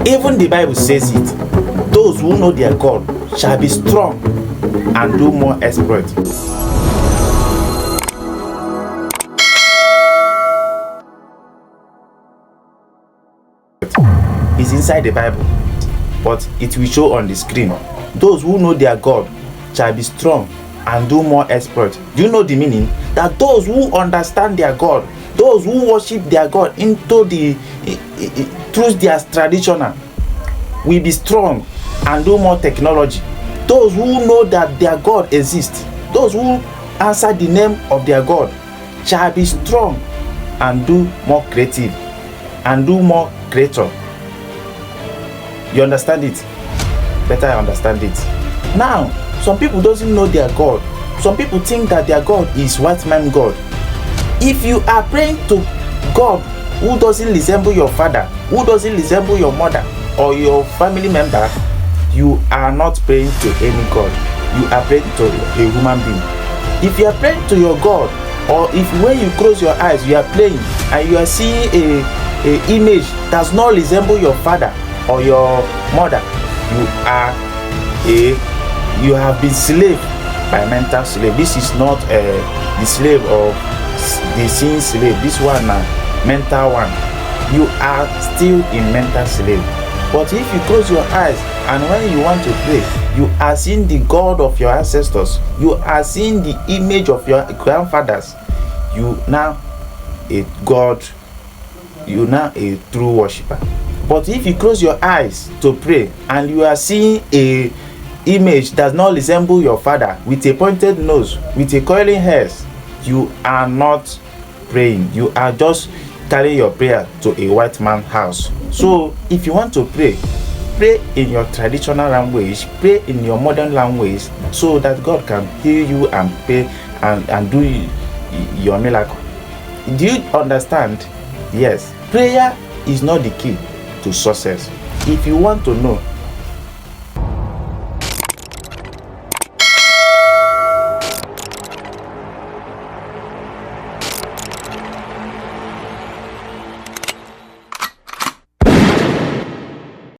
Even the Bible says it. Those who know their God shall be strong and do more exploits. It's inside the Bible, but it will show on the screen. Those who know their God shall be strong and do more exploits. Do you know the meaning? That those who understand their God, those who worship their God into through their traditional, will be strong and do more technology. Those who know that their God exists, those who answer the name of their God, shall be strong and do more creative and do more creator. You understand it? Better understand it. Now, some people doesn't know their God. Some people think that their God is white man God. If you are praying to God who doesn't resemble your father, who doesn't resemble your mother or your family member, you are not praying to any God. You are praying to a human being. If you are praying to your God, or if when you close your eyes you are praying and you are seeing a image does not resemble your father or your mother, you have been slave by mental slave. This is not the slave of the sin slave. This one mental one. You are still in mental slave. But if you close your eyes and when you want to pray, you are seeing the God of your ancestors, you are seeing the image of your grandfathers, you now a God, you now a true worshiper. But if you close your eyes to pray and you are seeing a image that does not resemble your father with a pointed nose, with a curling hairs, you are not praying. You are just carrying your prayer to a white man's house. So if you want to pray, pray in your traditional language, pray in your modern language, so that God can hear you and pray and do your miracle. Do you understand? Yes. Prayer is not the key to success. If you want to know